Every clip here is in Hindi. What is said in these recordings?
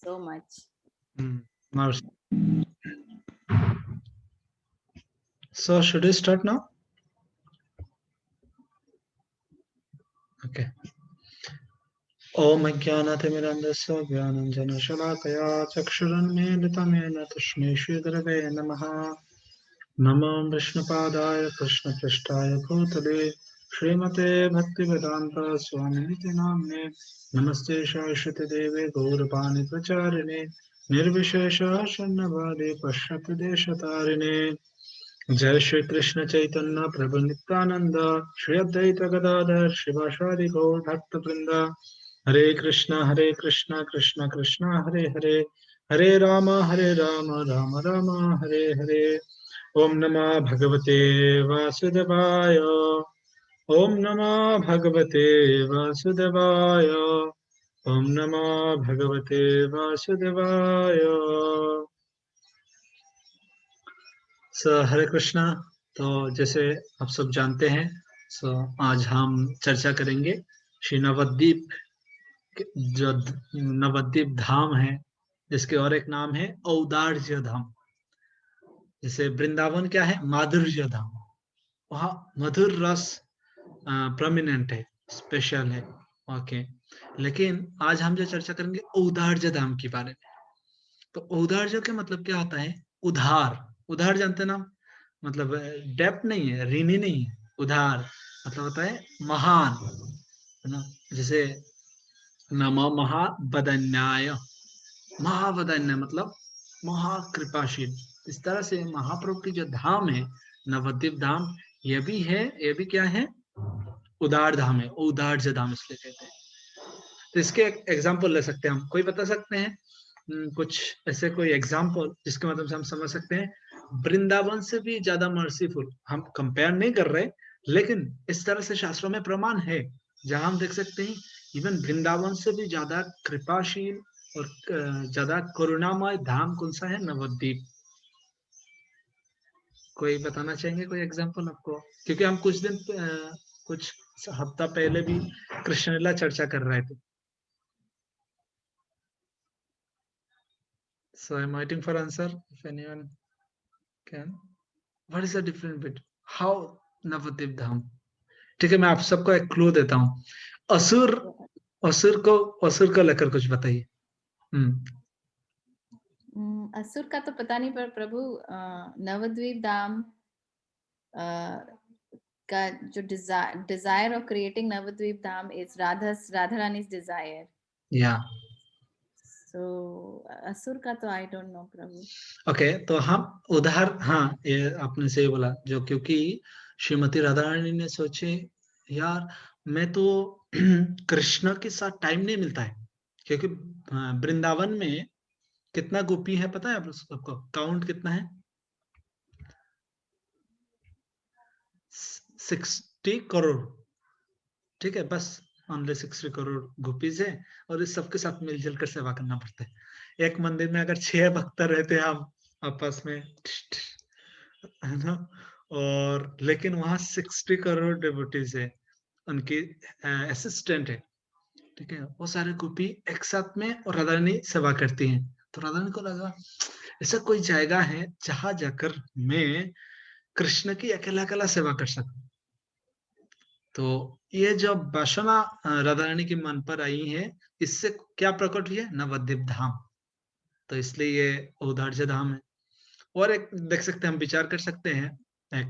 so much. Mercy. So should we start now? Okay. Om Ajnanaatimirandasya Jnananjanashalaakaya Chakshurunmilitamena Tasmai Shridarave Namaha. Namo Vishnupadaya Krishnaprishtaya Bhutale Srimate Bhaktivedanta Swamiti Namne Namaste Saraswati Deve Gaurapani Pracharine Nirvishesha Shannavade Pashyati Deshatarine. Jai Shri Krishna Chaitanya Prabhu Nityananda Shri Advaita Gadadhar Shivashadi Gaur Bhakta Vrinda. Hare Krishna Krishna Krishna Hare Hare Hare Rama Rama Rama Hare Hare. Om Namah Bhagavate Vasudevaya. Om Namah Bhagavate Vasudevaya. Om Namah Bhagavate Vasudevaya. हरे कृष्णा। तो जैसे आप सब जानते हैं, आज हम चर्चा करेंगे श्री नवद्वीप, जो नवद्वीप धाम है, जिसके और एक नाम है औदार्य धाम। जैसे वृंदावन क्या है? माधुर्य धाम। वहाँ मधुर रस प्रोमिनेंट है, स्पेशल है। ओके, लेकिन आज हम जो चर्चा करेंगे औदार्य धाम के बारे में। तो औदार्य का मतलब क्या होता है? उधार। उधार जानते ना? मतलब डेप्थ नहीं है, ऋणी नहीं है। उधार मतलब होता है महान, है ना? जैसे नमो महावदन्याय। महावदन्य मतलब महाकृपाशील। इस तरह से महाप्रभु की जो धाम है नवद्वीप धाम, ये भी है, ये भी क्या है? उदार धाम है। औदार्य धाम इसलिए कहते हैं। तो इसके एग्जाम्पल ले सकते हैं हम। कोई बता सकते हैं कुछ ऐसे कोई एग्जाम्पल जिसके माध्यम से हम समझ सकते हैं वृंदावन से भी ज्यादा मर्सीफुल? हम कंपेयर नहीं कर रहे, लेकिन इस तरह से शास्त्रों में प्रमाण है जहां हम देख सकते हैं इवन वृंदावन से भी ज्यादा कृपाशील और ज्यादा करुणामय धाम कौन सा है? नवद्वीप। कोई बताना चाहेंगे कोई एग्जाम्पल आपको? क्योंकि हम कुछ हफ्ता पहले भी कृष्णलीला चर्चा कर रहे थे। So I'm waiting for answer if anyone can. What is the difference between how Nabadwip धाम? ठीक है, मैं आप सबको एक क्लू देता हूँ। असुर को लेकर कुछ बताइए। असुर का तो पता नहीं, पर प्रभु नवद्वीप धाम का जो desire of creating Navadweep Dham is Radha रानी's डिजायर। या तो असुर का तो आई डोंट नो प्रभु। ओके, तो हम उधार, हाँ ये आपने सही बोला। जो क्योंकि श्रीमती राधा रानी ने सोचे यार मैं तो कृष्ण के साथ टाइम नहीं मिलता है, क्योंकि वृंदावन में कितना गोपी है पता है आप सबको? काउंट कितना है? 60 करोड़। ठीक है, बस ओनली 60 करोड़ गोपीज है, और इस सबके साथ मिलजुल कर सेवा करना पड़ता है। एक मंदिर में अगर 6 भक्त रहते हैं हम आपस में, है ना? और लेकिन वहां 60 करोड़ डिवोटीज है, उनकी असिस्टेंट है। ठीक है, वो सारे गोपी एक साथ में और राधा रानी सेवा करती हैं। तो राधा रानी को लगा ऐसा कोई जगह है जहां जाकर मैं कृष्ण की अकेला अकेला सेवा कर सकूं। तो ये जो वासना राधा रानी के मन पर आई है, इससे क्या प्रकट हुई है? नवद्वीप धाम। तो इसलिए ये औदार्य धाम है। और एक देख सकते हैं, हम विचार कर सकते हैं एक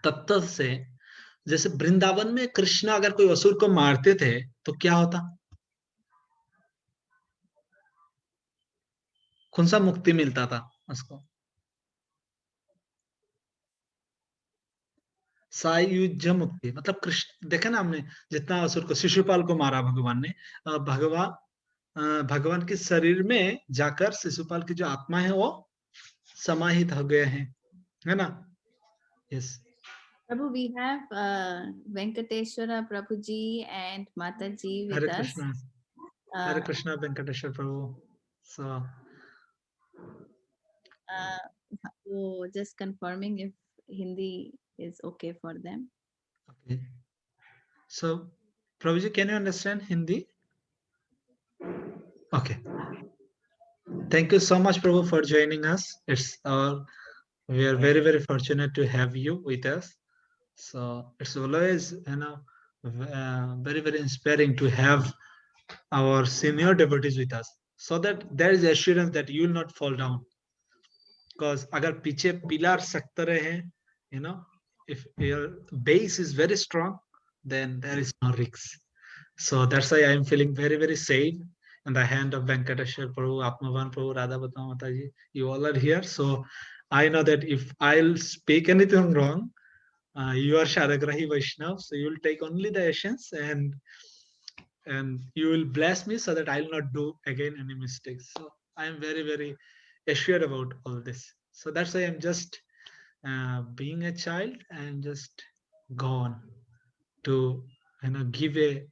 तत्व से। जैसे वृंदावन में कृष्ण अगर कोई असुर को मारते थे तो क्या होता? कौन सा मुक्ति मिलता था उसको? सायुज्य मुक्ति। मतलब कृष्ण, देखे ना हमने जितना असुर को, शिशुपाल को मारा भगवान ने, भगवान के शरीर में जाकर शिशुपाल की जो आत्मा है वो समाहित हो गए हैं, है ना? Yes Prabhu, we have Venkateshwara Prabhu ji and Mata ji with us. Hare Krishna Venkateshwara Prabhu. So just confirming if Hindi is okay for them. Okay. So Prabhuji, can you understand Hindi? Okay. thank you so much, Prabhu, for joining us. We are very, very fortunate to have you with us. So it's always, very, very inspiring to have our senior devotees with us, so that there is assurance that you will not fall down. Because agar piche pillar sakte rahe, if your base is very strong, then there is no risk. So that's why I am feeling very, very safe in the hand of Venkateshwar Prabhu, Atmavan Prabhu, Radha Mataji. You all are here. So I know that if I'll speak anything wrong, you are Shadagrahi Vaishnav, so you will take only the essence and you will bless me so that I will not do again any mistakes. So I am very, very assured about all this. So that's why I'm just being a child and just go on to give a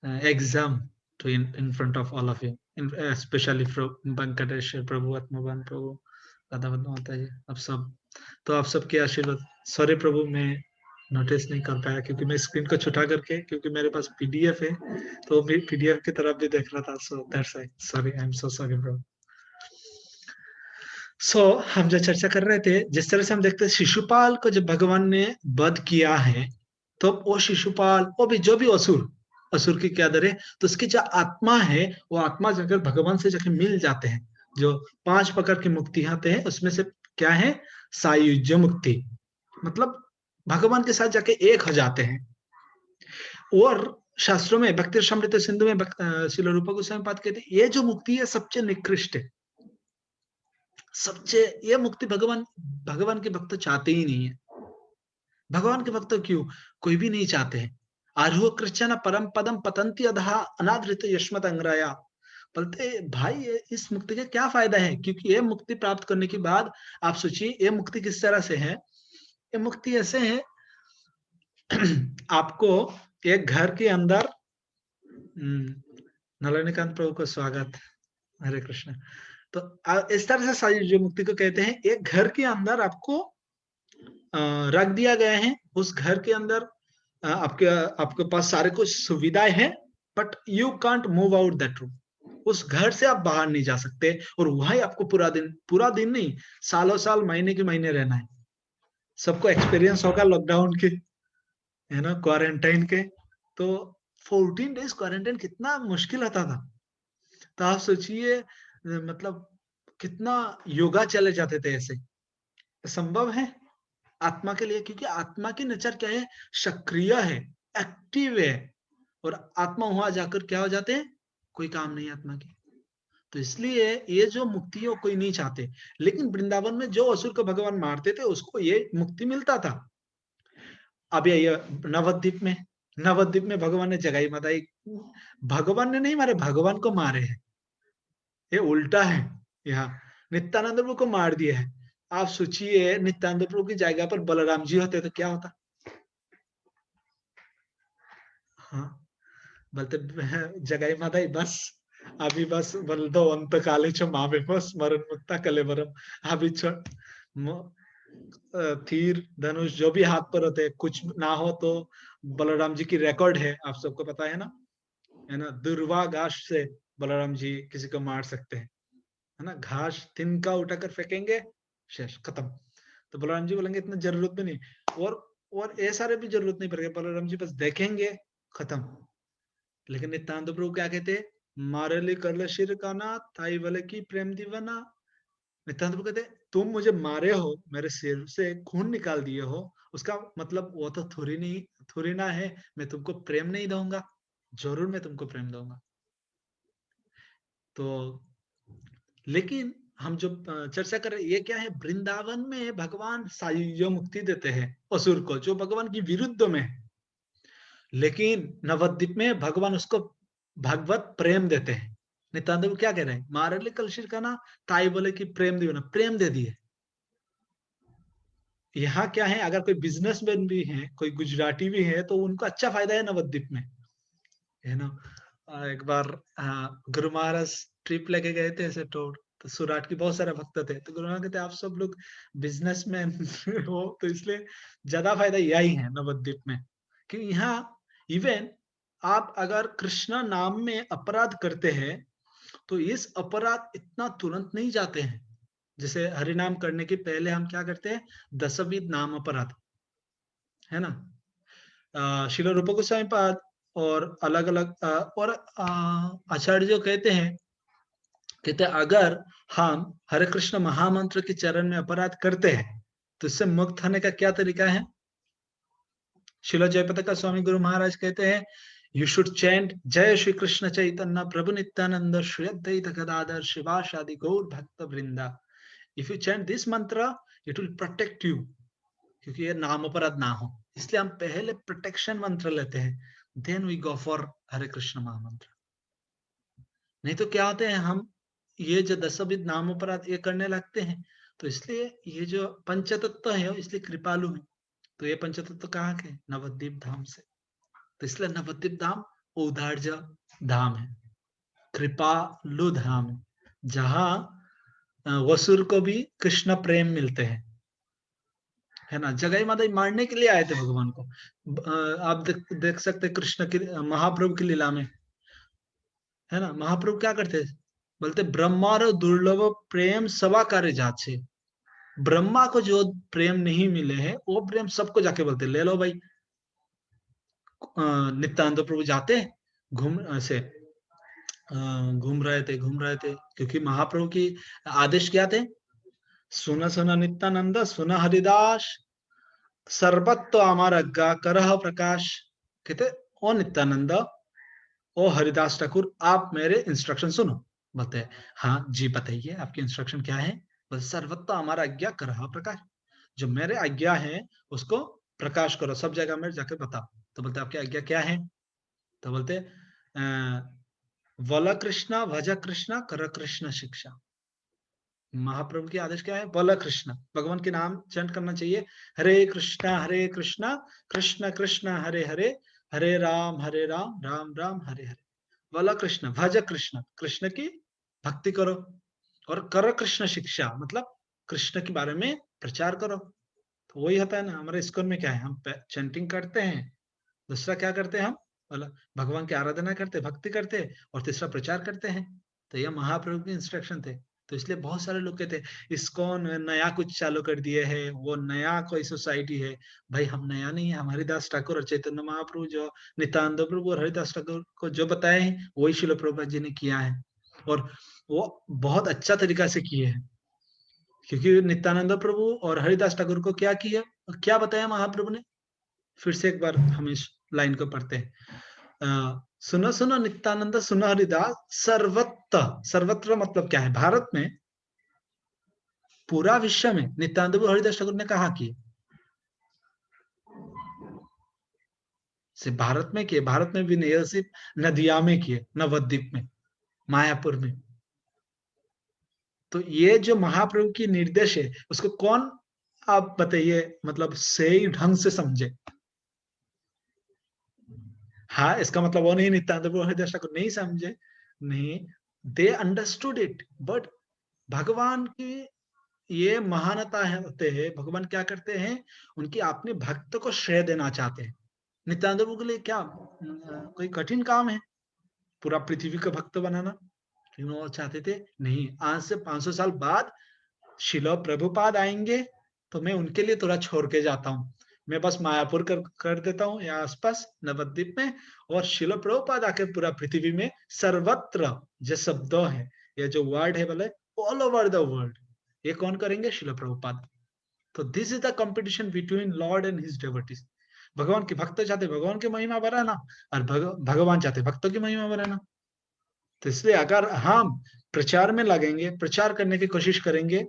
exam to in front of all of you, especially from Venkateshwar Prabhu, Atmavan Prabhu, Radha माता जी, आप सब के आशीर्वाद. सॉरी प्रभु, मैं नोटिस नहीं कर पाया क्योंकि मैं स्क्रीन को छुटा करके, क्योंकि मेरे पास पीडीएफ है तो भी पीडीएफ की तरफ भी देख रहा था. So that's why, sorry, I am so sorry bro. So हम जो चर्चा कर रहे थे, जिस तरह से हम देखते हैं शिशुपाल को जब भगवान ने वध किया है, तो वो शिशुपाल, वो भी जो भी असुर की क्या दर है, तो उसकी जो आत्मा है, वो आत्मा जाकर भगवान से जाकर मिल जाते हैं. जो 5 प्रकार की मुक्ति आते हैं, उसमें से क्या है, सायुज्य मुक्ति, मतलब भगवान के साथ जाके एक हो जाते हैं. और शास्त्रों में भक्ति रसामृत सिंधु में श्रील रूप गोस्वामी पाद कहते हैं, ये जो मुक्ति है सबसे निकृष्ट है, सबसे, ये मुक्ति भगवान के भक्त चाहते ही नहीं है. भगवान के भक्त क्यों, कोई भी नहीं चाहते हैं. आरोह कृष्ण परम पदम पतंती अधा अनादृत यशमत अंग्राया. बोलते भाई इस मुक्ति का क्या फायदा है, क्योंकि ये मुक्ति प्राप्त करने के बाद आप सोचिए ये मुक्ति किस तरह से है. ये मुक्ति ऐसे है, आपको एक घर के अंदर, नलिनीकांत प्रभु को स्वागत, हरे कृष्ण. तो इस तरह से सारी जो मुक्ति को कहते हैं, एक घर के अंदर आपको रख दिया गया है. उस घर के अंदर आपके पास सारे कुछ सुविधाएं हैं, but you can't move out that room. उस घर से आप बाहर नहीं जा सकते, और वहां आपको पूरा दिन नहीं, सालों साल, महीने के महीने रहना है. सबको एक्सपीरियंस होगा लॉकडाउन के, है ना, क्वारंटाइन के. तो 14 डेज क्वारंटाइन कितना मुश्किल होता था. तो आप सोचिए, मतलब कितना योगा चले जाते थे ऐसे. संभव है आत्मा के लिए, क्योंकि आत्मा की नेचर क्या है, सक्रिय है, एक्टिव है. और आत्मा वहां जाकर क्या हो जाते हैं, कोई काम नहीं आत्मा की. तो इसलिए ये जो मुक्ति है कोई नहीं चाहते. लेकिन वृंदावन में जो असुर को भगवान मारते थे, उसको ये मुक्ति मिलता था. अब ये नवद्वीप में भगवान ने जगाई मताई. भगवान ने नहीं मारे, भगवान को मारे हैं. ये उल्टा है. यहाँ नित्यानंद प्रभु को मार दिया है. आप सोचिए नित्यानंद प्रभु की जगह पर बलराम जी होते तो क्या होता. हाँ, बोलते जगाई माताई बस अभी बस बोल दो, अंत काले छो मावे बस मरण मुक्ता कलेवरम. अभी छोड़, तीर धनुष जो भी हाथ पर होते, कुछ ना हो तो बलराम जी की रिकॉर्ड है, आप सबको पता है ना, दुर्वा घास से बलराम जी किसी को मार सकते हैं, है ना. घास तिनका उठाकर फेंकेंगे, शेष खत्म. तो बलराम जी बोलेंगे इतना जरूरत भी नहीं, और ये सारे भी जरूरत नहीं पड़ेगा, बलराम जी बस देखेंगे, खत्म. लेकिन नित्यानंद प्रभु क्या कहते, मारे कर ले शिर का ना ताई वाले की प्रेम दीवाना. नित्यानंद प्रभु कहते तुम मुझे मारे हो, मेरे सिर से खून निकाल दिए हो, उसका मतलब वो तो थोड़ी ना है मैं तुमको प्रेम नहीं दूंगा. जरूर मैं तुमको प्रेम दूंगा. तो लेकिन हम जो चर्चा कर रहे हैं, ये क्या है, वृंदावन में भगवान सायुज्य मुक्ति देते हैं असुर को, जो भगवान की विरुद्ध में है. लेकिन नवद्वीप में भगवान उसको भगवत प्रेम देते हैं. नित्यानंद क्या कह रहे हैं, मारले कलशिर का ना ताई बोले कि प्रेम दियो ना, प्रेम दे दिए. यहाँ क्या है, अगर कोई बिजनेसमैन भी है, कोई गुजराती भी है, तो उनको अच्छा फायदा है नवद्वीप में, है ना. एक बार गुरु महाराज ट्रिप लेके गए थे ऐसे टूर, तो सुराट के बहुत सारे भक्त थे. तो गुरु महाराज कहते आप सब लोग बिजनेसमैन हो, तो इसलिए ज्यादा फायदा यही है नवद्वीप में, कि यहाँ इवन आप अगर कृष्णा नाम में अपराध करते हैं तो इस अपराध इतना तुरंत नहीं जाते हैं। जैसे हरिनाम करने के पहले हम क्या करते हैं, 10 नाम अपराध, है ना। श्रील रूप गोस्वामी पाद और अलग अलग और आचार्य जो कहते हैं अगर हम हरे कृष्ण महामंत्र के चरण में अपराध करते हैं तो इससे मुक्त होने का क्या तरीका है। श्रील जयपताका स्वामी गुरु महाराज कहते हैं, यू शुड चैंट जय श्री कृष्ण चैतन्य प्रभु नित्यानंद श्री अद्वैत गदाधर शिवासादि गौर भक्त वृंदा। इफ यू चैंट दिस मंत्र इट विल प्रोटेक्ट यू, क्योंकि ये नाम अपराध ना हो, इसलिए हम पहले प्रोटेक्शन मंत्र लेते हैं, देन वी गो फॉर हरे कृष्ण महामंत्र। नहीं तो क्या होते हैं, हम ये जो 10 नाम अपराध ये करने लगते हैं, तो इसलिए ये जो पंचतत्व है इसलिए कृपालु है। तो ये पंचतत्व कहाँ के, नवद्वीप धाम से। तो इसलिए नवद्वीप धाम औदार्य धाम है, कृपालु धाम है, जहाँ वसुर को भी कृष्ण प्रेम मिलते हैं, है ना। जगाई माता मारने के लिए आए थे भगवान को। आप देख सकते कृष्ण की महाप्रभु की लीला में, है ना। महाप्रभु क्या करते, बोलते ब्रह्मार दुर्लभ प्रेम सवा कार्य जात से। ब्रह्मा को जो प्रेम नहीं मिले हैं वो प्रेम सबको जाके बोलते ले लो भाई। नित्यानंद प्रभु जाते घूम रहे थे, क्योंकि महाप्रभु की आदेश क्या थे, सुना सुना नित्यानंद सुना हरिदास सर्वत्व हमारा गा करह प्रकाश। कहते ओ नित्यानंद ओ हरिदास ठाकुर आप मेरे इंस्ट्रक्शन सुनो। बोलते हाँ जी बताइए आपकी इंस्ट्रक्शन क्या है। बोलते सर्वत्व हमारा आज्ञा करह प्रकाश, जो मेरे आज्ञा है उसको प्रकाश करो, सब जगह में जाकर बताओ। तो बोलते आपकी आज्ञा क्या है, तो बोलते वल कृष्ण भज कृष्ण कर कृष्ण शिक्षा। महाप्रभु की आदेश क्या है, वल कृष्ण, भगवान के नाम चैंट करना चाहिए, हरे कृष्णा कृष्ण कृष्ण हरे हरे, हरे राम राम राम हरे हरे। वल कृष्ण भज कृष्ण, कृष्ण की भक्ति करो, और कर कृष्ण शिक्षा मतलब कृष्ण के बारे में प्रचार करो। तो वही होता है ना, हमारे इस्कॉन में क्या है, हम चैंटिंग करते हैं, दूसरा क्या करते हैं, हम भगवान की आराधना करते, भक्ति करते, और तीसरा प्रचार करते हैं। तो यह महाप्रभु के इंस्ट्रक्शन थे। तो इसलिए बहुत सारे लोग कहते हैं इस्कॉन नया कुछ चालू कर दिए है, वो नया कोई सोसाइटी है। भाई हम नया नहीं है, हम हरिदास ठाकुर और चैतन्य महाप्रभु जो नित्यानंद प्रभु और हरिदास ठाकुर को जो बताए हैं वही श्रील प्रभुपाद जी ने किया है, और वो बहुत अच्छा तरीका से किए हैं। क्योंकि नित्यानंद प्रभु और हरिदास ठाकुर को क्या किया, क्या बताया महाप्रभु ने, फिर से एक बार हम इस लाइन को पढ़ते हैं। सुनो सुनो नित्यानंद सुनो हरिदास सर्वत्र, सर्वत्र मतलब क्या है, भारत में, पूरा विश्व में नित्यानंद प्रभु हरिदास ठाकुर ने कहा कि सिर्फ भारत में किए, भारत में भी नहीं, सिर्फ नदिया में किए, नवद्वीप में, मायापुर में। तो ये जो महाप्रभु की निर्देश है उसको कौन, आप बताइए, मतलब सही ढंग से समझे। हाँ, इसका मतलब वो नहीं नित्यानंद प्रभु हरिदास ठाकुर नहीं समझे, नहीं, दे अंडरस्टूड इट। बट भगवान की ये महानता है, होते हैं भगवान क्या करते हैं, उनकी अपने भक्त को श्रेय देना चाहते हैं। नित्यानंद प्रभु के लिए क्या कोई कठिन काम है पूरा पृथ्वी का भक्त बनाना, लेकिन वो चाहते थे नहीं, आज से 500 साल बाद श्रील प्रभुपाद आएंगे तो मैं उनके लिए थोड़ा छोड़ के जाता हूँ, मैं बस मायापुर कर देता हूँ या आसपास नवद्वीप में, और श्रील प्रभुपाद आके पूरा पृथ्वी में सर्वत्र जो शब्द है, ये जो वर्ड है बोले ऑल ओवर द वर्ल्ड, ये कौन करेंगे, श्रील प्रभुपाद। तो this is the competition between Lord and his devotees. भगवान के भक्त चाहते भगवान की महिमा बढ़ाना, और भगवान चाहते भक्तों की महिमा बढ़ाना। तो इसलिए अगर हम प्रचार में लगेंगे, प्रचार करने की कोशिश करेंगे,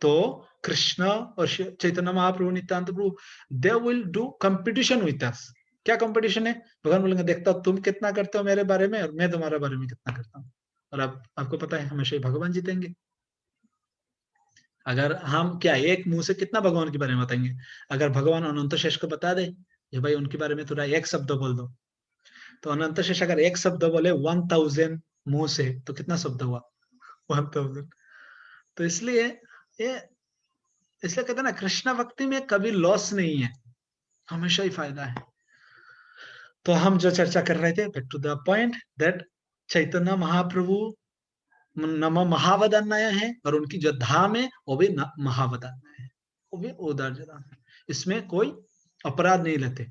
तो कृष्ण और Chaitanya Mahaprabhu Nityananda Prabhu they will do competition with us. क्या कंपटीशन है, भगवान बोलेंगे देखता तुम कितना करते हो मेरे बारे में और मैं तुम्हारे बारे में कितना करता हूँ, और आपको पता है हमेशा ही भगवान जीतेंगे। अगर हम क्या एक मुंह से कितना भगवान के बारे में बताएंगे, अगर भगवान अनंत शेष को बता दे ये भाई उनके बारे में थोड़ा एक शब्द बोल दो, तो अनंत शेष अगर एक शब्द बोले 1000 मुंह से, तो कितना शब्द हुआ, 1000। तो इसलिए ये, इसलिए कहते हैं ना कृष्ण भक्ति में कभी लॉस नहीं है, हमेशा ही फायदा है। तो हम जो चर्चा कर रहे थे, back to the point that Chaitanya Mahaprabhu नम महावदन्नय है, और उनकी जो धाम है वो भी महावदन्नय है, वो भी उदार धाम है, इसमें कोई अपराध नहीं लेते।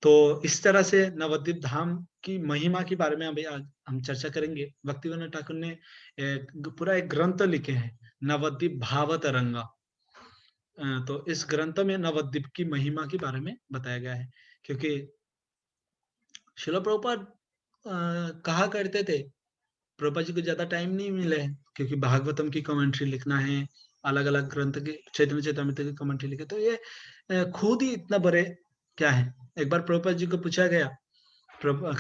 तो इस तरह से नवद्वीप धाम की महिमा के बारे में अभी आज हम चर्चा करेंगे। भक्तिविनोद ठाकुर ने पूरा एक ग्रंथ लिखे हैं, नवद्वीप भावतरंगा। तो इस ग्रंथ में नवद्वीप की महिमा के बारे में बताया गया है, क्योंकि श्रील प्रभुपाद कहा करते थे, प्रभुपाद जी को ज्यादा टाइम नहीं मिले क्योंकि भागवतम की कमेंट्री लिखना है, अलग अलग ग्रंथ की, चैतन्य चैतामृत की कमेंट्री लिखे, तो ये खुद ही इतना बड़े क्या है। एक बार प्रभुपाद जी को पूछा गया,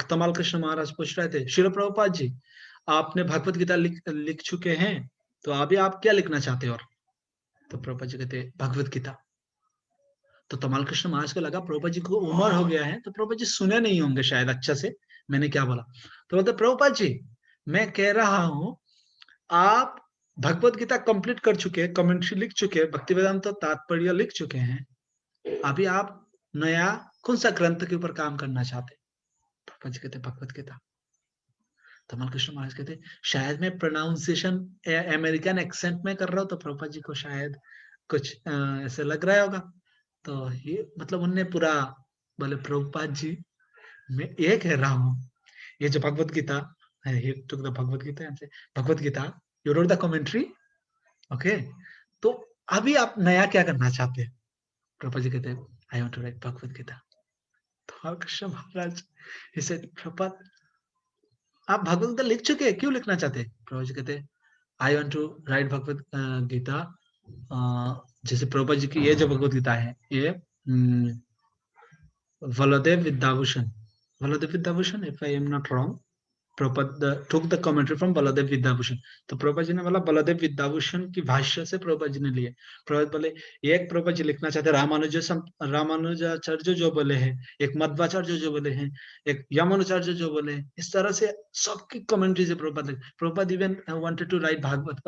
तमाल कृष्ण महाराज पूछ रहे थे, श्रील प्रभुपाद जी आपने भगवत गीता लिख चुके हैं, तो अभी आप क्या लिखना चाहते हो? और तो प्रभुपाद जी कहते भगवत गीता। तो तमाल कृष्ण महाराज को लगा प्रभुपाद जी को उम्र हो गया है, तो प्रभुपाद जी सुने नहीं होंगे शायद अच्छा से मैंने क्या बोला। तो बोलते प्रभुपाद जी मैं कह रहा हूं आप भगवत गीता कंप्लीट कर चुके हैं, कमेंट्री लिख चुके हैं, भक्ति वेदांत तात्पर्य लिख चुके हैं, अभी आप नया कौन सा ग्रंथ के ऊपर काम करना चाहते? प्रभुपाद जी कहते भगवत गीता। तमाल कृष्ण महाराज कहते शायद मैं प्रोनाउंसिएशन अमेरिकन एक्सेंट में कर रहा हूँ, तो प्रभुपाद जी को शायद कुछ ऐसे लग रहा होगा। तो ये मतलब उनने पूरा बोले प्रभुपाद जी मैं ये कह रहा हूँ, ये जो भगवत गीता है, he took the Bhagavad Gita and say Bhagavad Gita you wrote the commentary, okay, तो अभी आप नया क्या करना चाहते हैं? प्रभुपाद जी कहते हैं I want to write Bhagavad Gita. तो कृष्ण महाराज he said प्रभुपाद आप भगवत गीता लिख चुके हैं, क्यों लिखना चाहते हैं? प्रभुपाद जी कहते I want to write Bhagavad Gita, जैसे प्रभुपाद जी की ये जो भगवत गीता है, ये Valadev Vidyabhushan, Valadev Vidyabhushan, if I am not wrong, Prabhupada took the commentary from Baladev Vidyabhushan। तो प्रभुपाद जी ने बोला बलदेव विद्याभूषण की भाष्य से प्रभुपाद जी ने लिए। प्रभुपाद बोले एक प्रभुपाद जी लिखना चाहते रामानुजाचार्य जो बोले हैं, एक मध्वाचार्य जो बोले हैं, एक यमुनाचार्य जो बोले हैं, इस तरह से सबकी कमेंट्री से Prabhupada even wanted to write Bhagavat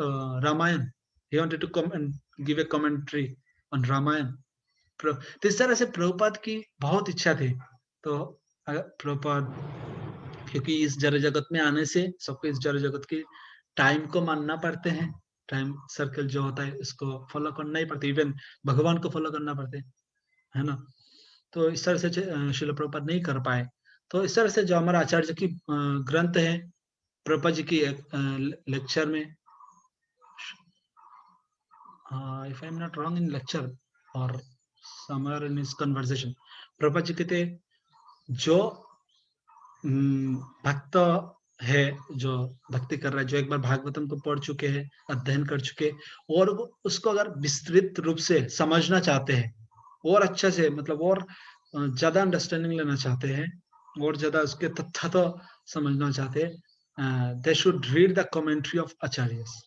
Ramayana, he wanted to come and give a commentary on Ramayana. तो इस तरह से प्रभुपाद की बहुत इच्छा थी। तो प्रभुपाद क्योंकि इस जड़ जगत में आने से सबको इस जड़ जगत की टाइम को मानना पड़ते हैं, टाइम सर्कल जो होता है इसको फॉलो करना ही पड़ता है, इवन भगवान को फॉलो करना पड़ते है ना। तो इस तरह से श्रील प्रभुपाद नहीं कर पाए। तो इस तरह से जो हमारा आचार्य की ग्रंथ है, प्रभुपाद जी की लेक्चर में, if I am not wrong in lecture और somewhere in his conversation, Prabhupada ji कहते जो भक्त है, जो भक्ति कर रहा है, जो एक बार भागवतम को पढ़ चुके हैं, अध्ययन कर चुके, और उसको अगर विस्तृत रूप से समझना चाहते हैं, और अच्छा से मतलब और ज्यादा अंडरस्टैंडिंग लेना चाहते हैं, और ज्यादा उसके तथ्य तो समझना चाहते हैं, they should read the commentary of acharyas.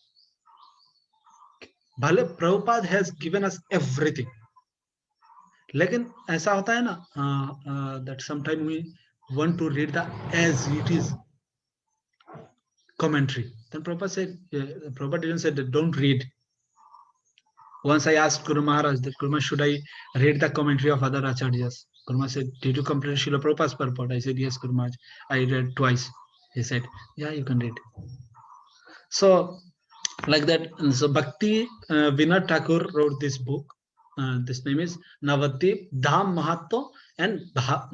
भले Prabhupada has given us everything, लेकिन ऐसा होता है ना that sometime we want to read the as it is commentary. Then Prabhupada said, Prabhupada didn't say that don't read. Once I asked Guru Maharaj that Guru Maharaj, should I read the commentary of other acharyas? Guru Maharaj said, did you complete Srila Prabhupada's purport? I said, yes, Guru Maharaj. I read twice. He said, yeah, you can read. So like that, so Bhakti Vinod Thakur wrote this book. This name is Navadvip Dham Mahatma and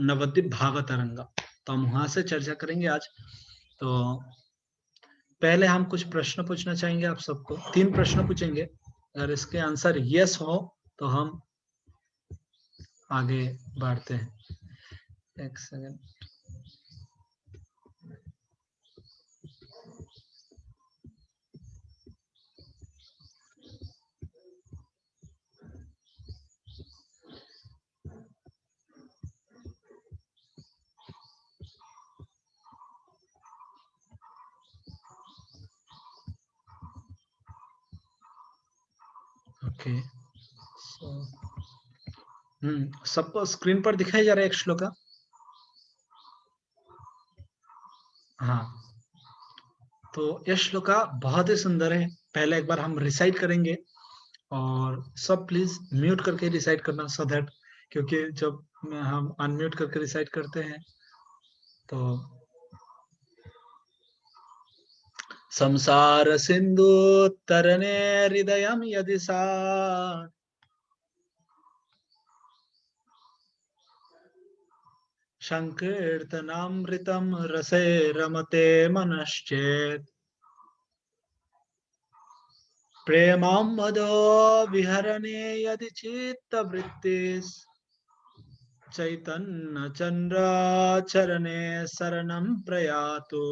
Navadvip Bhavataranga. तो हम वहां से चर्चा करेंगे आज। तो पहले हम कुछ प्रश्न पूछना चाहेंगे आप सबको, 3 प्रश्न पूछेंगे, अगर इसके आंसर यस हो तो हम आगे बढ़ते हैं। एक सेकंड। ओके, सबको स्क्रीन पर दिखाई जा रहा है एक श्लोका? हाँ, तो यह श्लोका बहुत ही सुंदर है। पहले एक बार हम रिसाइट करेंगे, और सब प्लीज म्यूट करके रिसाइट करना, सो दैट, क्योंकि जब हम अनम्यूट करके रिसाइट करते हैं तो संसार सिंधु तरने हृदयम यदि सा संकीर्तनामृतम रसे रमते मनश्चेत प्रेमाम्बदो विहरणे यदि चित्तवृत्तिस् चैतन्य चंद्र चरणे शरणम प्रयातु।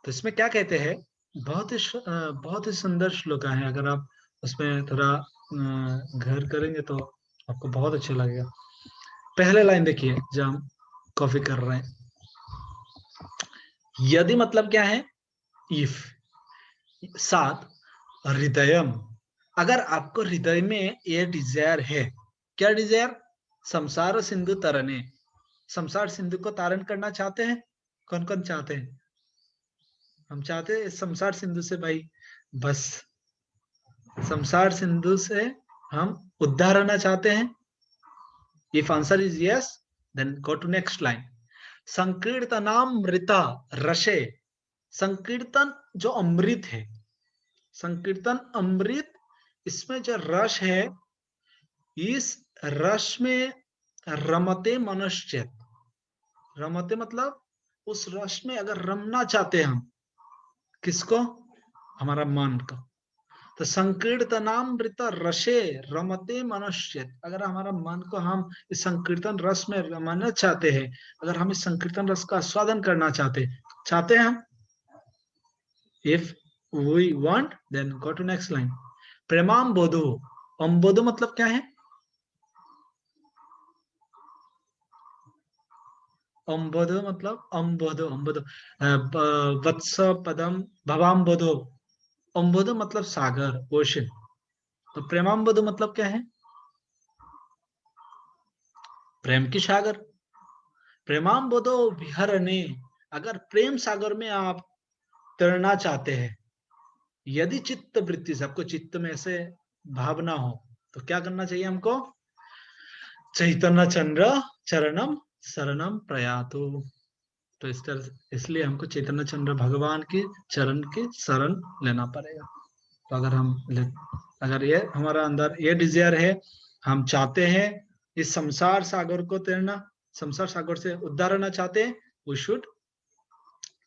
तो इसमें क्या कहते हैं, बहुत ही सुंदर श्लोक है। अगर आप उसमें थोड़ा घर करेंगे तो आपको बहुत अच्छा लगेगा। पहले लाइन देखिए, जब हम कॉपी कर रहे हैं, यदि मतलब क्या है, इफ, साथ हृदयम, अगर आपको हृदय में ये डिजायर है, क्या डिजायर, संसार सिंधु तरने, संसार सिंधु को तारण करना चाहते हैं। कौन कौन चाहते हैं? हम चाहते हैं संसार सिंधु से भाई बस, संसार सिंधु से हम उद्धार होना चाहते हैं। If answer is yes, then go to next line. संकीर्तनामृता रसे, संकीर्तन जो अमृत है, संकीर्तन अमृत, इसमें जो रस है, इस रस में रमते मनुष्य, रमते मतलब उस रस में अगर रमना चाहते हैं हम, किसको, हमारा मन को, तो संकीर्तनामृत रसे रमते मनुष्य, अगर हमारा मन को हम इस संकीर्तन रस में रमाना चाहते हैं, अगर हम इस संकीर्तन रस का आस्वादन करना चाहते हैं हम, if we want, then go to next line. प्रेमाम बोधो, अम्बोधो मतलब क्या है, अम्बोधो मतलब अम्बोधो, अम्बोधो वत्स पदम भवाम्बोधो, अम्बोधो मतलब सागर, ओशन। तो प्रेमाम्बोधो मतलब क्या है, प्रेम की सागर। प्रेमाम्बोधो विहरणे, अगर प्रेम सागर में आप तैरना चाहते हैं, यदि चित्त वृत्ति से, आपको चित्त में ऐसे भावना हो, तो क्या करना चाहिए हमको, चैतन्य चंद्र चरणम शरणम प्रयातु। तो इस तरह, इसलिए हमको चैतन्य चंद्र भगवान की चरण की शरण लेना पड़ेगा। तो अगर ये हमारा अंदर ये डिजायर है, हम चाहते हैं इस संसार सागर को तैरना, संसार सागर से उद्धार होना चाहते हैं, we should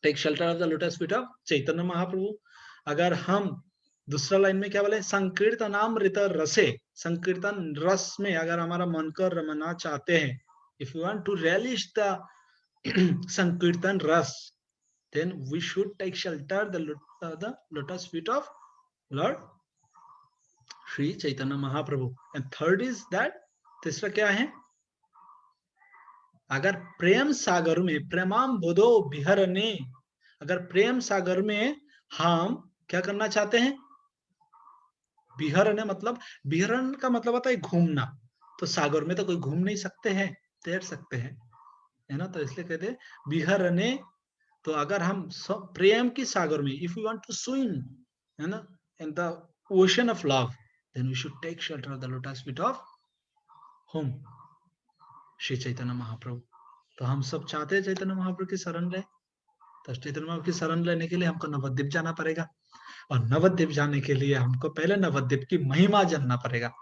take shelter of the lotus feet of Chaitanya Mahaprabhu. अगर हम दूसरा लाइन में क्या बोले, संकीर्तनामृत रसे, संकीर्तन रस में अगर हमारा मन को रमना चाहते हैं, if you want to relish the Sankirtan ras, then we should take shelter the lotus feet of Lord Sri Chaitanya Mahaprabhu. And third is that, तीसरा क्या है, अगर प्रेम सागर में प्रेमाम बोधो विहरने, अगर प्रेम सागर में हम क्या करना चाहते हैं, विहरने मतलब, विहरण का मतलब होता है घूमना, तो सागर में तो कोई घूम नहीं सकते हैं, तैर सकते हैं, है ना, तो इसलिए कहते हैं विहरने। तो अगर हम प्रेम की सागर में, if you want to swim, है ना, in the ocean of love, then we should take shelter of the lotus feet of home, Shri Chaitanya Mahaprabhu. तो हम सब चाहते हैं चैतन्य महाप्रभु की शरण ले, तो चैतन्य महाप्रभु की शरण लेने के लिए हमको नवद्वीप जाना पड़ेगा, और नवद्वीप जाने के लिए हमको पहले नवद्वीप की महिमा जानना पड़ेगा।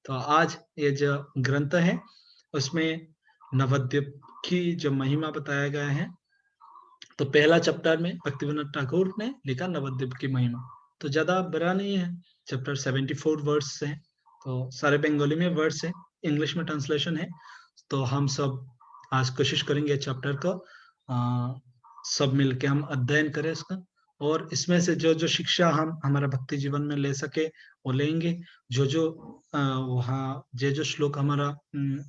तो आज ये जो ग्रंथ है, उसमें नवद्वीप की जो महिमा बताया गया है, तो पहला चैप्टर में भक्तिविनोद ठाकुर ने लिखा नवद्वीप की महिमा, तो ज्यादा बड़ा नहीं है, चैप्टर 74 वर्ड्स है, तो सारे बंगाली में वर्ड्स है, इंग्लिश में ट्रांसलेशन है। तो हम सब आज कोशिश करेंगे चैप्टर को सब मिलके हम अध्ययन करें इसका, और इसमें से जो जो शिक्षा हम हमारा भक्ति जीवन में ले सके वो लेंगे, जो वहाँ जो श्लोक हमारा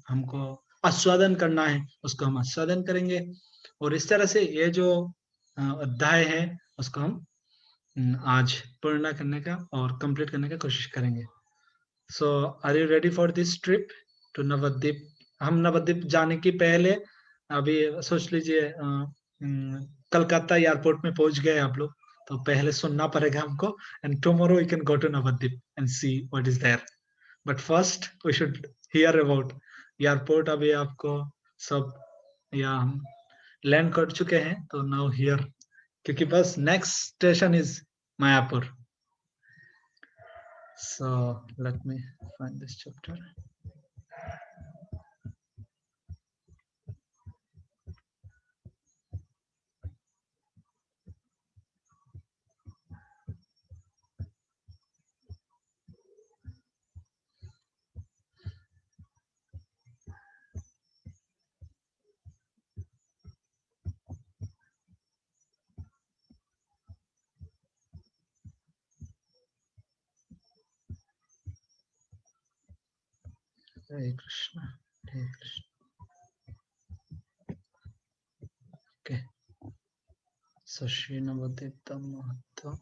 हमको आस्वादन करना है उसको हम आस्वादन करेंगे, और इस तरह से ये जो अध्याय है उसको हम आज पूर्ण करने का और कंप्लीट करने का कोशिश करेंगे। So are you ready for this trip to Navadwip? हम नवद्वीप जाने की पहले अभी सोच लीजिए कलकत्ता एयरपोर्ट में पहुंच गए आप लोग, तो पहले सुनना पड़ेगा हमको, and tomorrow we can go to Navadweep and see what is there, but first we should hear about airport. अभी आपको सब या हम लैंड कर चुके हैं, तो नाउ हियर क्योंकि बस next station is Mayapur. So let me find this chapter. Hare Krishna, Hare Krishna. Okay. So Shri Navadvip Mahatma.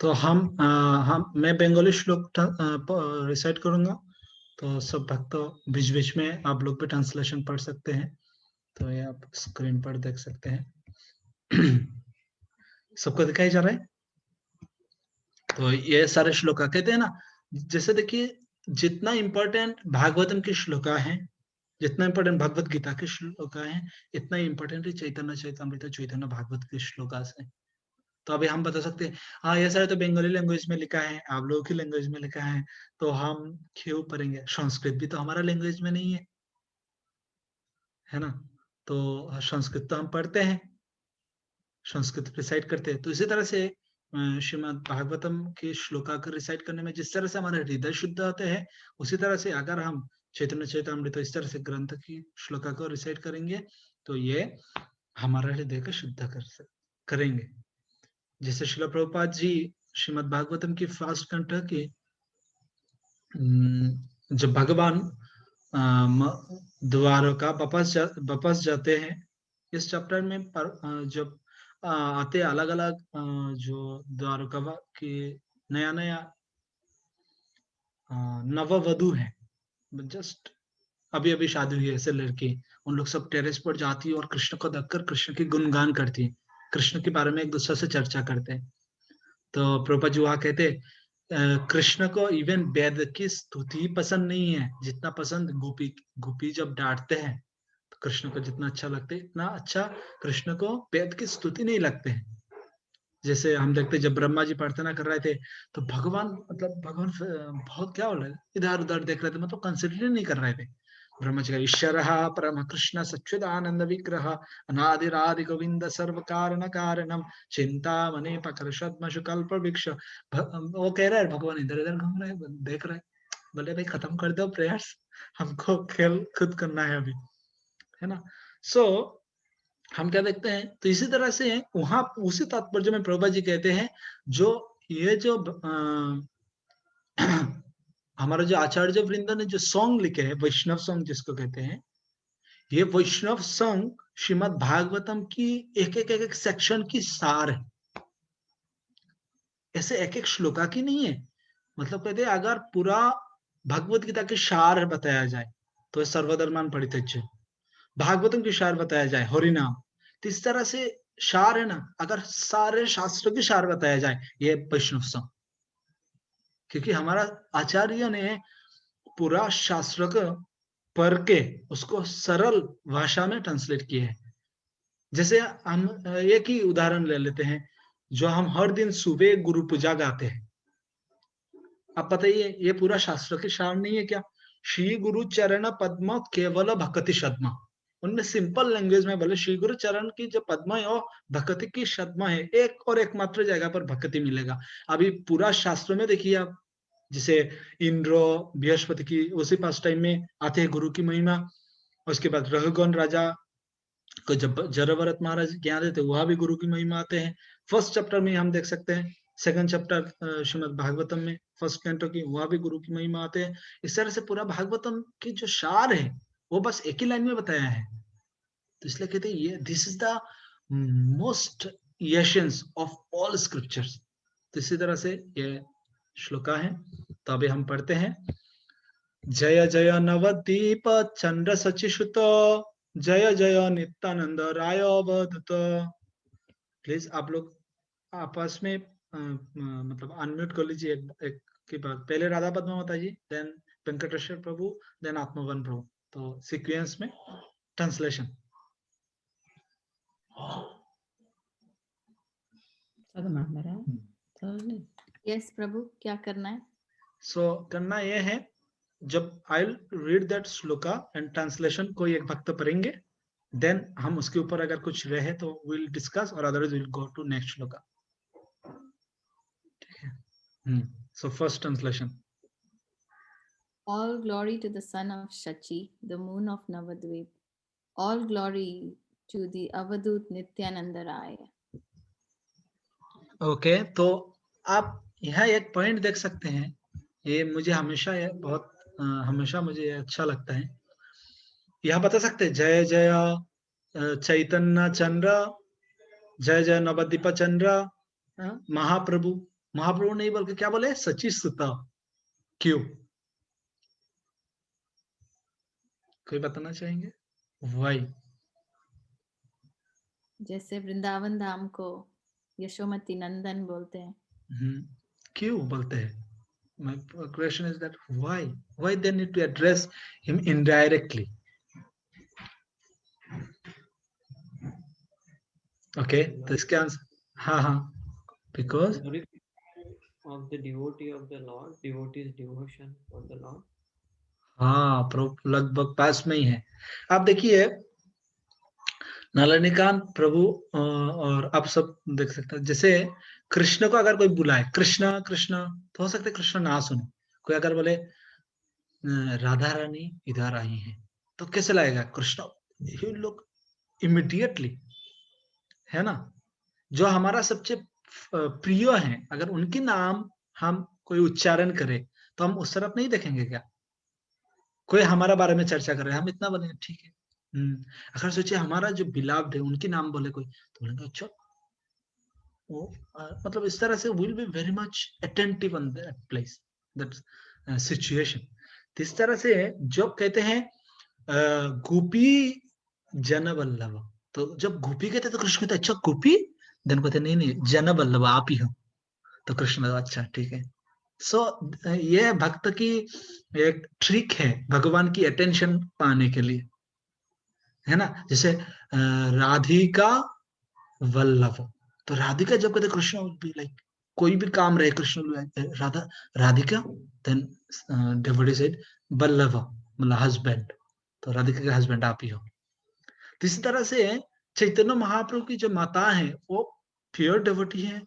तो हम मैं बंगाली श्लोक रिसाइट करूंगा, तो सब भक्त बीच बीच में आप लोग भी ट्रांसलेशन पढ़ सकते हैं. तो ये आप स्क्रीन पर देख सकते हैं. सबको दिखाई जा रहा है? तो ये सारे श्लोका कहते हैं ना, जैसे देखिए जितना इंपॉर्टेंट भागवतम की श्लोका है, जितना इंपॉर्टेंट भगवत गीता के श्लोका है, इतना इंपॉर्टेंट ही चैतन्य चैतामृत चैतन्य भागवत के श्लोका है. तो अभी हम बता सकते हैं हाँ ये सारे तो बंगाली लैंग्वेज में लिखा है, आप लोगों की लैंग्वेज में लिखा है, तो हम क्यों पढ़ेंगे? संस्कृत भी तो हमारा लैंग्वेज में नहीं है ना? तो संस्कृत तो हम पढ़ते हैं, संस्कृत रिसाइट करते हैं. तो इसी तरह से श्रीमद् भागवतम के श्लोका को रिसाइट करने में जिस तरह से हमारे हृदय शुद्ध होते हैं, उसी तरह से अगर हम चैतन्य चैतामृत इस तरह से ग्रंथ की श्लोका को रिसाइट करेंगे, तो ये हमारा हृदय को शुद्ध करेंगे. जैसे श्रील प्रभुपाद जी श्रीमद् भागवतम की फर्स्ट कंठ की जब भगवान द्वारका वापस जाते हैं, इस चैप्टर में जब आते अलग अलग जो द्वारका के नया नया नववधु है, जस्ट अभी अभी शादी हुई है ऐसे लड़की, उन लोग सब टेरेस पर जाती है और कृष्ण को देखकर कृष्ण की गुणगान करती है, कृष्ण के बारे में एक दूसरे से चर्चा करते हैं. तो प्रभुपाद जी वहां कहते कृष्ण को इवन वेद की स्तुति पसंद नहीं है जितना पसंद गोपी जब डांटते हैं, तो कृष्ण को जितना अच्छा लगता है इतना अच्छा कृष्ण को वेद की स्तुति नहीं लगते हैं. जैसे हम देखते जब ब्रह्मा जी प्रार्थना कर रहे थे, तो भगवान भगवान बहुत क्या बोल रहे थे, इधर उधर देख रहे थे, मतलब कंसिडर नहीं कर रहे थे. ब्रह्मा जी का ईश्वर परम कृष्ण सच्चिदानंद विग्रह अनादिरादि गोविंद सर्व कारण कारणम चिंता मने पकर्षद्मशु कल्प वृक्ष. वो कह रहे हैं भगवान इधर इधर घूम रहे देख रहे. बोले भाई खत्म कर दो प्रेयर्स, हमको खेल खुद करना है अभी, है ना? सो हम क्या देखते हैं, तो इसी तरह से वहां उसी तात्पर्य में प्रभुपाद जी कहते हैं, जो ये जो हमारा जो आचार्य वृंद ने जो सॉन्ग लिखे हैं, वैष्णव सॉन्ग जिसको कहते हैं, ये वैष्णव सॉन्ग श्रीमद् भागवतम की एक सेक्शन की सार है, ऐसे एक एक श्लोका की नहीं है. मतलब कहते हैं अगर पूरा भगवत गीता के सार बताया जाए तो सर्वधर्मान परित्यज्य, भागवतम की सार बताया जाए हरिनाम, तो इस तरह से सार है ना, अगर सारे शास्त्रों की सार बताया जाए ये वैष्णव सॉन्ग. क्योंकि हमारा आचार्य ने पूरा शास्त्र को पढ़ के उसको सरल भाषा में ट्रांसलेट किए हैं. जैसे हम एक ही उदाहरण ले लेते हैं, जो हम हर दिन सुबह गुरु पूजा गाते हैं, आप बताइए ये पूरा शास्त्र के सार नहीं है क्या? श्री गुरु चरण पद्म केवल भक्ति शद्मा, उनमें सिंपल लैंग्वेज में बोले श्री गुरु चरण की जो पद्म है वो भक्ति की शद्मा है, एक और एकमात्र जगह पर भक्ति मिलेगा. अभी पूरा शास्त्र में देखिए आप, जैसे इंद्र बृहस्पति की उसी पास टाइम में आते हैं गुरु की महिमा, उसके बाद रघुगण राजा को जब जरभरत महाराज ज्ञान देते वहां भी गुरु की महिमा आते हैं. फर्स्ट चैप्टर में हम देख सकते हैं, सेकंड चैप्टर श्रीमद् भागवतम में फर्स्ट कैंटो की वहां भी गुरु की महिमा आते हैं. इस तरह से पूरा भागवतम की जो सार है वो बस एक ही लाइन में बताया है. तो इसलिए कहते हैं ये this is the most essence of all scriptures. तो इसी तरह से ये श्लोका है. तो अभी हम पढ़ते हैं. जय जय नवदीप चंद्र सचिसुत, जय जय नित्यानंद राय अवधूत. प्लीज आप लोग आपस में मतलब अनम्यूट कर लीजिए एक के बाद. पहले राधा पद्मावता जी, देन वेंकटेश्वर प्रभु, देन आत्मवन प्रभु। तो सीक्वेंस में ट्रांसलेशन। यस प्रभु, क्या करना है? सो करना ये है, जब I read that shloka and translation कोई एक भक्त पढ़ेंगे, देन हम उसके ऊपर अगर कुछ रहे तो विल डिस्कस, और otherwise will go to next shloka. ठीक है। So first translation. All glory to the son of Shachi, the moon of Navadvip. All glory to the Avadut Nityananda Raya. Okay, तो आप यहाँ एक पॉइंट देख सकते हैं, ये मुझे हमेशा हमेशा मुझे अच्छा लगता है। यहाँ बता सकते हैं जय जय चैतन्य चंद्र, जय जय नवदीप चंद्र, महाप्रभु। महाप्रभु नहीं बोल के क्या बोले? सची सुता। क्यों? कोई बताना चाहेंगे? वाई? जैसे वृंदावन धाम को यशोमती नंदन बोलते हैं। क्यों बोलते हैं? My question is that why they need to address him indirectly? Okay, तो इसके आंसर, हाँ, because of the devotee of the Lord, devotee's devotion for the Lord. हाँ, लगभग पास में ही है। आप देखिए नलिनीकांत प्रभु और आप सब देख सकते हैं, जैसे कृष्ण को अगर कोई बुलाए कृष्ण कृष्ण, तो हो सकता है कृष्ण ना सुने। कोई अगर बोले राधा रानी इधर आई है, तो कैसे लगेगा? कृष्ण ही लोग इमीडिएटली, है ना? जो हमारा सबसे प्रिय है, अगर उनके नाम हम कोई उच्चारण करें तो हम उस तरफ नहीं देखेंगे क्या? कोई हमारा बारे में चर्चा कर रहे हैं, हम इतना बने ठीक है। अगर सोचिए हमारा जो बिलाव्ड है उनके नाम बोले कोई, तो बोलेंगे अच्छा, वो मतलब इस तरह से will be very much attentive on that place, that situation. इस तरह से जो कहते हैं गोपी जन वल्लभ, तो जब गोपी कहते तो कृष्ण कहते अच्छा गोपी, देन कहते नहीं जन वल्लभ आप ही हो, तो कृष्ण अच्छा ठीक है। सो ये भक्त की एक ट्रिक है भगवान की अटेंशन पाने के लिए, है ना? जैसे राधिका वल्लभ, तो राधिका जब कहते कृष्ण भी लाइक कोई भी काम रहे Krishna Radha Radhika, then devotee said Vallabha मतलब हस्बैंड, तो राधिका का हस्बैंड आप ही हो। तो इसी तरह से चैतन्य महाप्रभु की जो माता है वो प्योर डिवोटी है,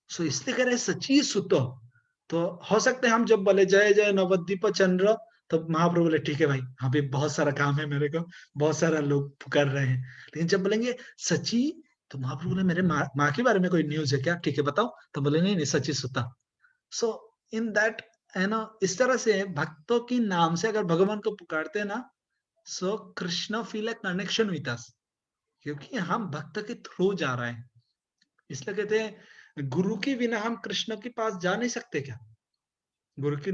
सो इसलिए कह रहे सची सुतो। तो हो सकते हैं हम जब बोले जय जय नवद्वीप चंद्र, तो महाप्रभु बोले ठीक है भाई, अभी बहुत सारा काम है मेरे को, बहुत सारा लोग पुकार रहे हैं। लेकिन जब बोलेंगे सची, तो महाप्रभु बोले मेरे माँ के बारे में कोई न्यूज है क्या? ठीक है बताओ, तो बोले नहीं सची सुता। सो इन दैट, है ना, इस तरह से भक्तों की नाम से अगर भगवान को पुकारते हैं ना, so Krishna feel a connection with us, क्योंकि हम भक्त के थ्रू जा रहे हैं। इसलिए कहते हैं गुरु के बिना हम कृष्ण के पास जा नहीं सकते क्या? गुरु की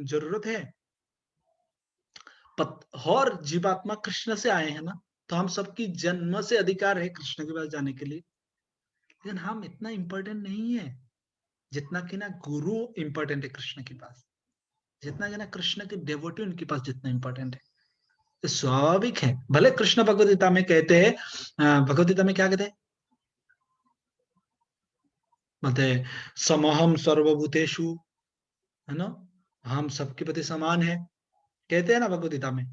जरूरत है। और जीवात्मा कृष्ण से आए हैं ना, तो हम सबकी जन्म से अधिकार है कृष्ण के पास जाने के लिए। लेकिन हम इतना इंपॉर्टेंट नहीं है जितना कि ना गुरु इंपॉर्टेंट है कृष्ण के पास, जितना कि ना कृष्ण के डेवोटी उनके पास जितना इंपॉर्टेंट है। तो स्वाभाविक है, भले कृष्ण भगवद गीता में कहते हैं, भगवद गीता में क्या कहते हैं? बोलते समहम सर्वभूतेषु, है ना, हम सबके प्रति समान है, कहते हैं ना भगवद गीता में।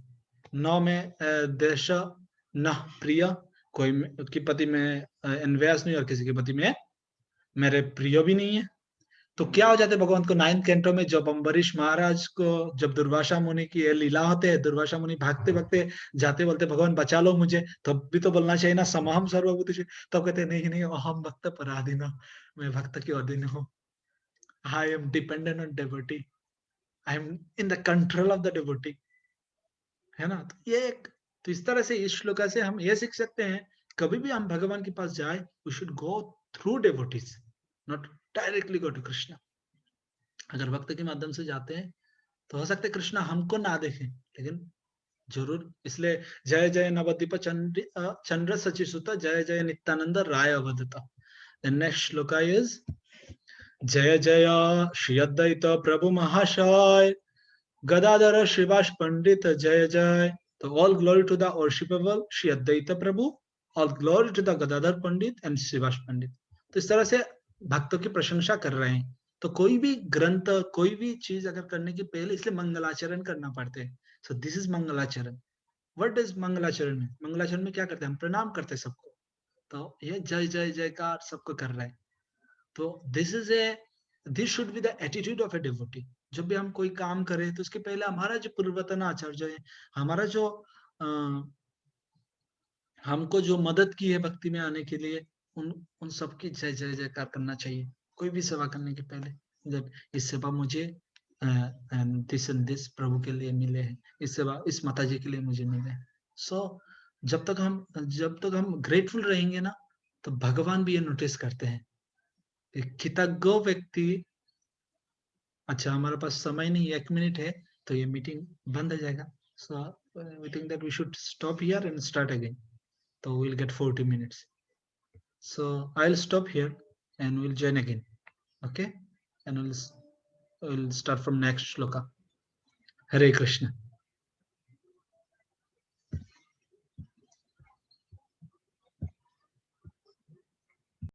न में देश न प्रिय, कोई के प्रति में अन्वेष नहीं और किसी के प्रति में मेरे प्रिय भी नहीं है। तो क्या हो जाते हैं भगवान को 9th कैंटो में, जब अम्बरीश महाराज को जब दुर्वासा मुनि की लीला होते है, दुर्वासा मुनि भागते भागते जाते बोलते भगवान बचा लो मुझे, तब भी तो बोलना चाहिए ना समहम सर्वभूतेषु। तब कहते नहीं अहम भक्त पराधीन, मैं भक्त के अधीन हूँ, I am dependent on devotee, I am in the control of the devotee, है ना? तो ये एक, तो इस तरह से इस श्लोक से हम ये सीख सकते हैं, कभी भी हम भगवान के पास जाए, we should go through devotees, not directly go to Krishna. अगर भक्त के माध्यम से जाते हैं तो हो सकता है कृष्ण हमको ना देखें, लेकिन जरूर, इसलिए जय जय नवद्वीप चंद्र सचिसुत, जय जय नित्यानंद राय अवधूत। The next shloka is जय जय श्री अद्वैत प्रभु महाशय, Gadadhara Srivas Pandit Jaya Jai. So all glory to the worshipable Shri Advaita Prabhu. All glory to the Gadadhar Pandit and Srivas Pandit. तो इस तरह से भक्तों की प्रशंसा कर रहे हैं. तो कोई भी ग्रंथ, कोई भी चीज अगर करने के पहले इसलिए मंगलाचरण करना पड़ते हैं. सो दिस इज मंगलाचरण. व्हाट इज मंगलाचरण? मंगलाचरण में क्या करते हैं? हम प्रणाम करते हैं सबको. तो ये जय जय जयकार सबको कर रहे हैं. तो this should be the attitude of a devotee. जब भी हम कोई काम करें तो उसके पहले हमारा जो पूर्वतन आचार्य है, हमारा जो हमको जो मदद की है भक्ति में आने के लिए, उन सबकी जय जय जयकार करना चाहिए कोई भी सेवा करने के पहले. जब इस सेवा मुझे दिस प्रभु के लिए मिले हैं, इस सेवा इस माता जी के लिए मुझे मिले हैं. सो जब तक हम ग्रेटफुल रहेंगे ना, तो भगवान भी ये नोटिस करते हैं. कृतज्ञ व्यक्ति. अच्छा, हमारे पास समय नहीं, 1 मिनट है, तो ये मीटिंग बंद हो जाएगा. So we think that we should stop here and start again. तो we'll get 40 minutes. So I'll stop here and we'll join again. Okay, and we'll start from next shloka. Hare Krishna.